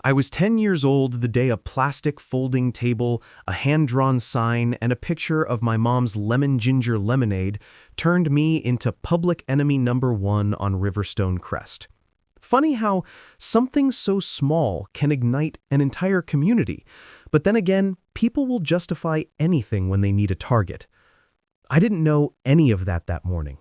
I was 10 years old the day a plastic folding table, a hand-drawn sign, and a picture of my mom's lemon ginger lemonade turned me into public enemy number one on Riverstone Crest. Funny how something so small can ignite an entire community, but then again, people will justify anything when they need a target. I didn't know any of that morning.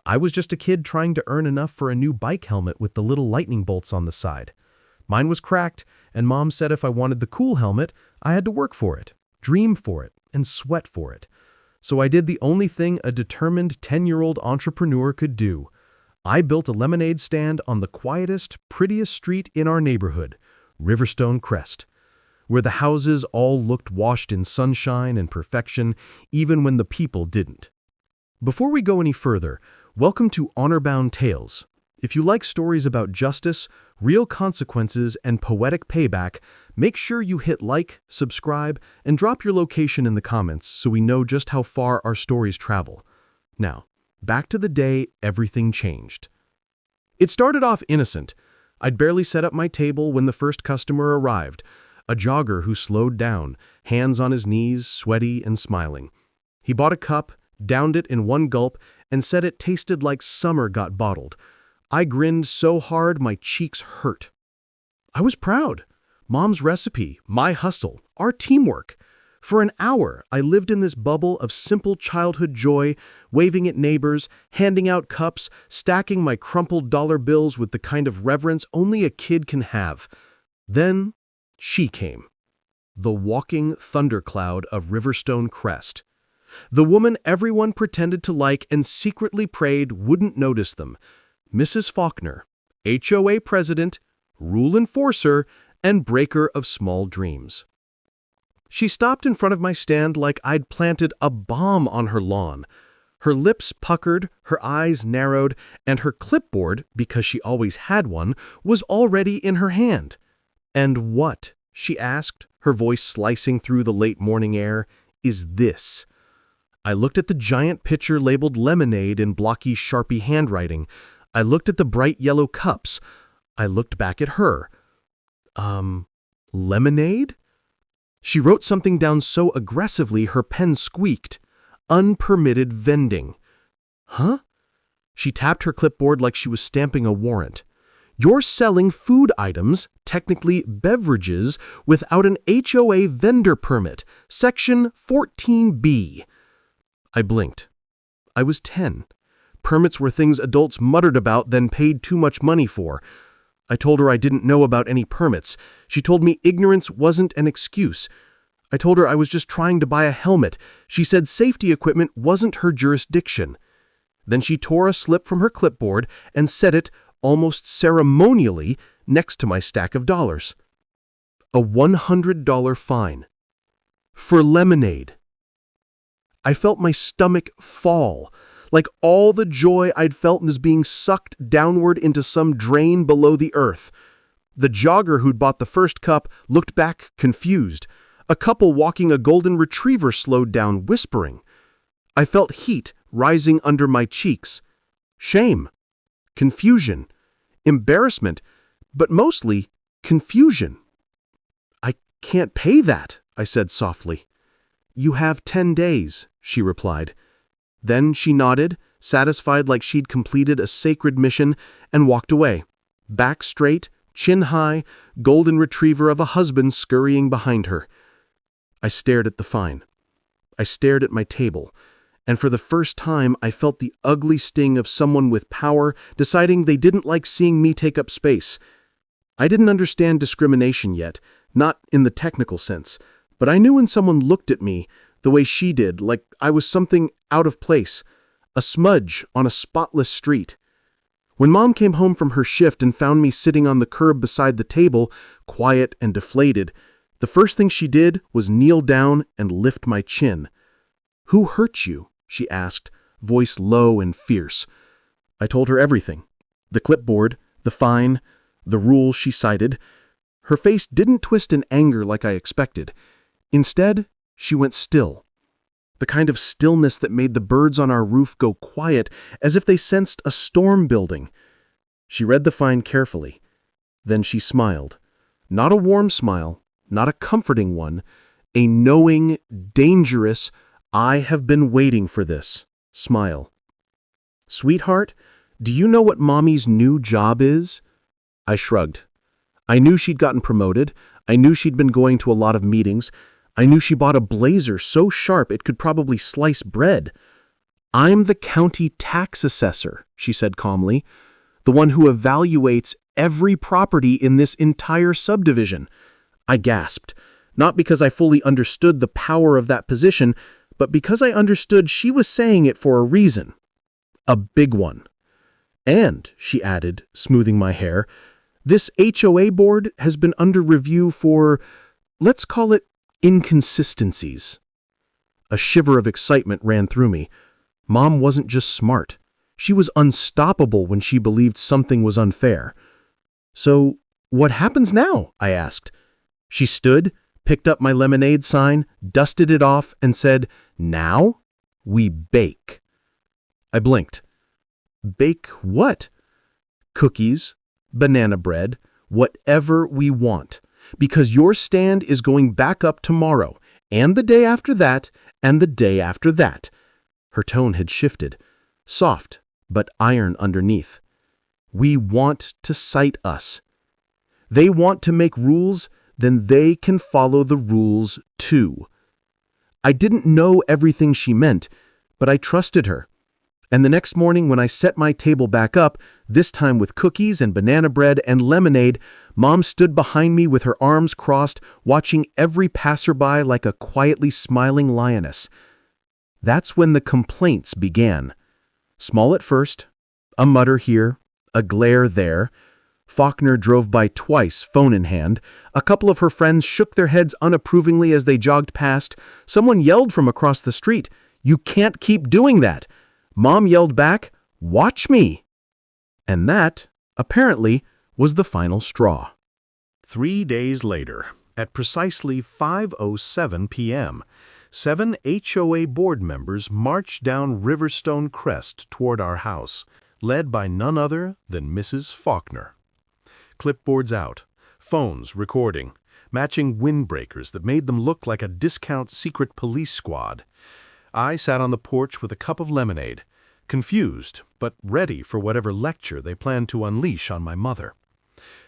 I was just a kid trying to earn enough for a new bike helmet with the little lightning bolts on the side. Mine was cracked, and Mom said if I wanted the cool helmet, I had to work for it, dream for it, and sweat for it. So I did the only thing a determined 10-year-old entrepreneur could do. I built a lemonade stand on the quietest, prettiest street in our neighborhood, Riverstone Crest, where the houses all looked washed in sunshine and perfection, even when the people didn't. Before we go any further, welcome to Honorbound Tales. If you like stories about justice, real consequences, and poetic payback, make sure you hit like, subscribe, and drop your location in the comments so we know just how far our stories travel. Now, back to the day everything changed. It started off innocent. I'd barely set up my table when the first customer arrived, a jogger who slowed down, hands on his knees, sweaty and smiling. He bought a cup, downed it in one gulp, and said it tasted like summer got bottled. I grinned so hard my cheeks hurt. I was proud. Mom's recipe, my hustle, our teamwork. For an hour, I lived in this bubble of simple childhood joy, waving at neighbors, handing out cups, stacking my crumpled dollar bills with the kind of reverence only a kid can have. Then, she came. The walking thundercloud of Riverstone Crest. The woman everyone pretended to like and secretly prayed wouldn't notice them. Mrs. Faulkner, HOA president, rule enforcer, and breaker of small dreams. She stopped in front of my stand like I'd planted a bomb on her lawn. Her lips puckered, her eyes narrowed, and her clipboard, because she always had one, was already in her hand. "And what," she asked, her voice slicing through the late morning air, "is this?" I looked at the giant pitcher labeled lemonade in blocky Sharpie handwriting. I looked at the bright yellow cups. I looked back at her. Lemonade? She wrote something down so aggressively her pen squeaked. Unpermitted vending. Huh? She tapped her clipboard like she was stamping a warrant. You're selling food items, technically beverages, without an HOA vendor permit. Section 14B. I blinked. I was 10. Permits were things adults muttered about then paid too much money for. I told her I didn't know about any permits. She told me ignorance wasn't an excuse. I told her I was just trying to buy a helmet. She said safety equipment wasn't her jurisdiction. Then she tore a slip from her clipboard and set it, almost ceremonially, next to my stack of dollars. A $100 fine. For lemonade. I felt my stomach fall. Like all the joy I'd felt was being sucked downward into some drain below the earth. The jogger who'd bought the first cup looked back, confused. A couple walking a golden retriever slowed down, whispering. I felt heat rising under my cheeks. Shame. Confusion. Embarrassment. But mostly, confusion. I can't pay that, I said softly. You have 10 days, she replied. Then she nodded, satisfied like she'd completed a sacred mission, and walked away. Back straight, chin high, golden retriever of a husband scurrying behind her. I stared at the fine. I stared at my table, and for the first time I felt the ugly sting of someone with power deciding they didn't like seeing me take up space. I didn't understand discrimination yet, not in the technical sense, but I knew when someone looked at me the way she did, like I was something out of place, a smudge on a spotless street. When Mom came home from her shift and found me sitting on the curb beside the table, quiet and deflated, the first thing she did was kneel down and lift my chin. Who hurt you? She asked, voice low and fierce. I told her everything. The clipboard, the fine, the rules she cited. Her face didn't twist in anger like I expected. Instead, she went still. The kind of stillness that made the birds on our roof go quiet as if they sensed a storm building. She read the fine carefully. Then she smiled. Not a warm smile, not a comforting one, a knowing, dangerous, I have been waiting for this smile. Sweetheart, do you know what Mommy's new job is? I shrugged. I knew she'd gotten promoted. I knew she'd been going to a lot of meetings. I knew she bought a blazer so sharp it could probably slice bread. I'm the county tax assessor, she said calmly, the one who evaluates every property in this entire subdivision. I gasped, not because I fully understood the power of that position, but because I understood she was saying it for a reason. A big one. And, she added, smoothing my hair, this HOA board has been under review for, let's call it, inconsistencies. A shiver of excitement ran through me. Mom wasn't just smart. She was unstoppable when she believed something was unfair. So, what happens now? I asked. She stood, picked up my lemonade sign, dusted it off, and said, Now we bake. I blinked. Bake what? Cookies, banana bread, whatever we want. Because your stand is going back up tomorrow, and the day after that, and the day after that. Her tone had shifted, soft, but iron underneath. We want to cite us. They want to make rules, then they can follow the rules too. I didn't know everything she meant, but I trusted her. And the next morning when I set my table back up, this time with cookies and banana bread and lemonade, Mom stood behind me with her arms crossed, watching every passerby like a quietly smiling lioness. That's when the complaints began. Small at first, a mutter here, a glare there. Faulkner drove by twice, phone in hand. A couple of her friends shook their heads unapprovingly as they jogged past. Someone yelled from across the street, "You can't keep doing that!" Mom yelled back, "Watch me!" And that, apparently, was the final straw. 3 days later, at precisely 5:07 p.m., 7 HOA board members marched down Riverstone Crest toward our house, led by none other than Mrs. Faulkner. Clipboards out, phones recording, matching windbreakers that made them look like a discount secret police squad. I sat on the porch with a cup of lemonade, confused but ready for whatever lecture they planned to unleash on my mother.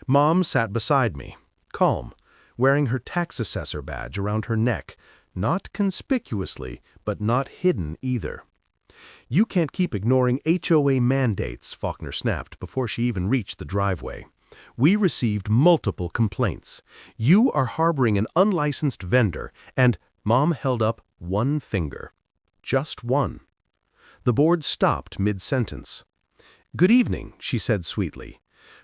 Mom sat beside me, calm, wearing her tax assessor badge around her neck, not conspicuously, but not hidden either. "You can't keep ignoring HOA mandates," Faulkner snapped before she even reached the driveway. "We received multiple complaints. You are harboring an unlicensed vendor, and—" Mom held up one finger. Just one. The board stopped mid-sentence. "Good evening," she said sweetly.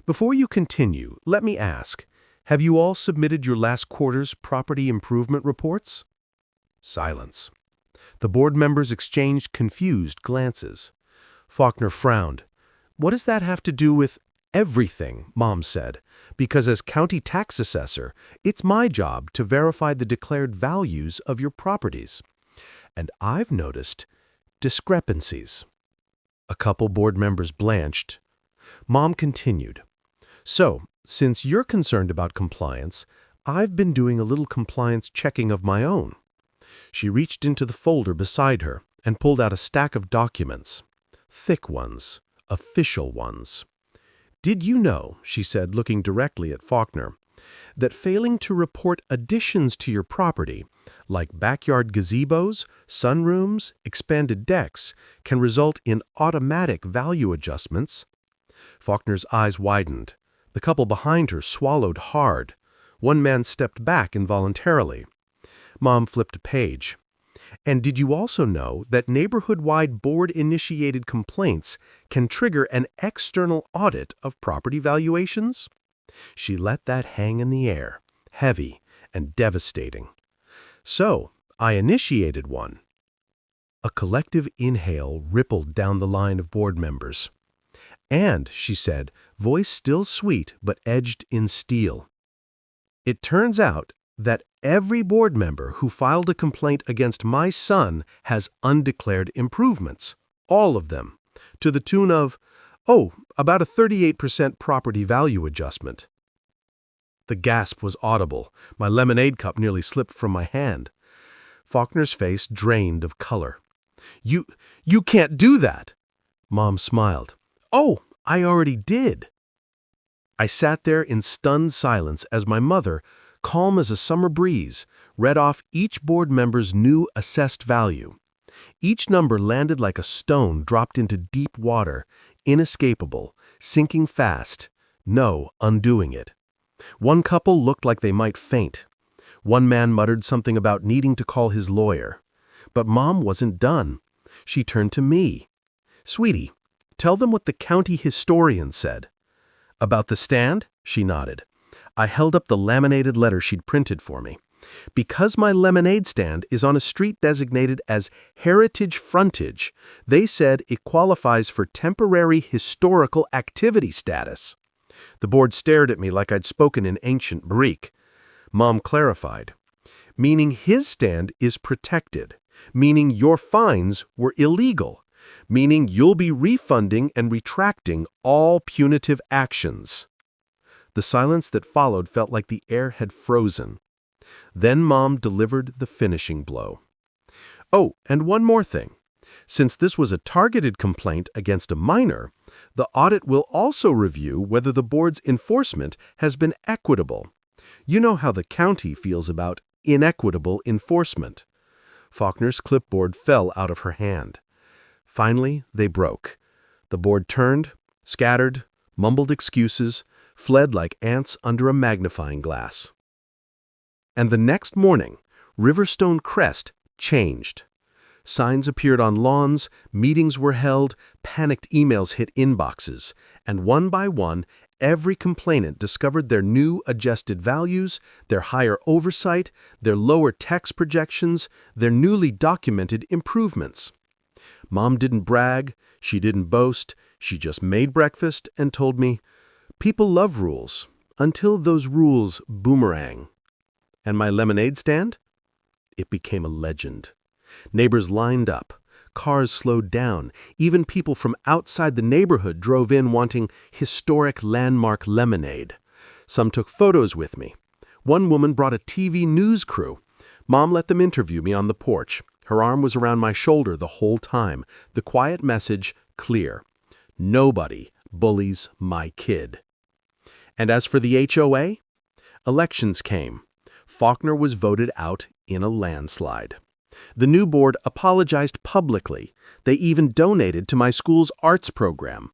"Before you continue, let me ask, have you all submitted your last quarter's property improvement reports?" Silence. The board members exchanged confused glances. Faulkner frowned. "What does that have to do with—" "Everything," Mom said, "because as county tax assessor, it's my job to verify the declared values of your properties. And I've noticed discrepancies." A couple board members blanched. Mom continued. "So, since you're concerned about compliance, I've been doing a little compliance checking of my own." She reached into the folder beside her and pulled out a stack of documents. Thick ones, official ones. "Did you know," she said, looking directly at Faulkner, "that failing to report additions to your property, like backyard gazebos, sunrooms, expanded decks, can result in automatic value adjustments?" Faulkner's eyes widened. The couple behind her swallowed hard. One man stepped back involuntarily. Mom flipped a page. "And did you also know that neighborhood-wide board-initiated complaints can trigger an external audit of property valuations?" She let that hang in the air, heavy and devastating. "So, I initiated one." A collective inhale rippled down the line of board members. "And," she said, voice still sweet but edged in steel, "it turns out that every board member who filed a complaint against my son has undeclared improvements, all of them, to the tune of, about a 38% property value adjustment." The gasp was audible. My lemonade cup nearly slipped from my hand. Faulkner's face drained of color. You can't do that!" Mom smiled. "Oh, I already did." I sat there in stunned silence as my mother, calm as a summer breeze, read off each board member's new assessed value. Each number landed like a stone dropped into deep water, inescapable, sinking fast, no undoing it. One couple looked like they might faint. One man muttered something about needing to call his lawyer. But Mom wasn't done. She turned to me. "Sweetie, tell them what the county historian said." "About the stand?" She nodded. I held up the laminated letter she'd printed for me. "Because my lemonade stand is on a street designated as heritage frontage, they said it qualifies for temporary historical activity status." The board stared at me like I'd spoken in ancient Greek. Mom clarified. "Meaning his stand is protected. Meaning your fines were illegal. Meaning you'll be refunding and retracting all punitive actions." The silence that followed felt like the air had frozen. Then Mom delivered the finishing blow. "Oh, and one more thing. Since this was a targeted complaint against a minor, the audit will also review whether the board's enforcement has been equitable. You know how the county feels about inequitable enforcement." Faulkner's clipboard fell out of her hand. Finally, they broke. The board turned, scattered, mumbled excuses, fled like ants under a magnifying glass. And the next morning, Riverstone Crest changed. Signs appeared on lawns, meetings were held, panicked emails hit inboxes, and one by one, every complainant discovered their new adjusted values, their higher oversight, their lower tax projections, their newly documented improvements. Mom didn't brag, she didn't boast, she just made breakfast and told me, "People love rules, until those rules boomerang." And my lemonade stand? It became a legend. Neighbors lined up. Cars slowed down. Even people from outside the neighborhood drove in wanting historic landmark lemonade. Some took photos with me. One woman brought a TV news crew. Mom let them interview me on the porch. Her arm was around my shoulder the whole time. The quiet message clear. Nobody bullies my kid. And as for the HOA, elections came. Faulkner was voted out in a landslide. The new board apologized publicly. They even donated to my school's arts program.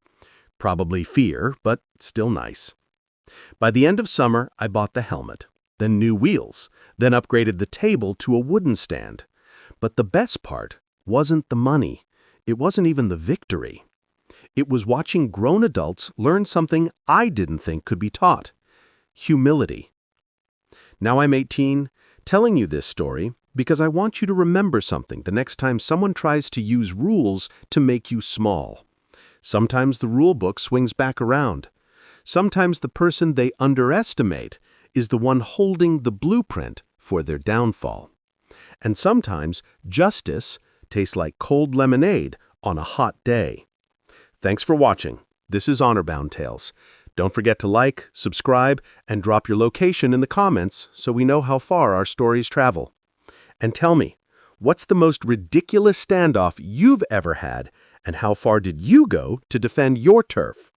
Probably fear, but still nice. By the end of summer, I bought the helmet, then new wheels, then upgraded the table to a wooden stand. But the best part wasn't the money. It wasn't even the victory. It was watching grown adults learn something I didn't think could be taught: humility. Now I'm 18, telling you this story because I want you to remember something the next time someone tries to use rules to make you small. Sometimes the rule book swings back around. Sometimes the person they underestimate is the one holding the blueprint for their downfall. And sometimes justice tastes like cold lemonade on a hot day. Thanks for watching. This is Honorbound Tales. Don't forget to like, subscribe, and drop your location in the comments so we know how far our stories travel. And tell me, what's the most ridiculous standoff you've ever had, and how far did you go to defend your turf?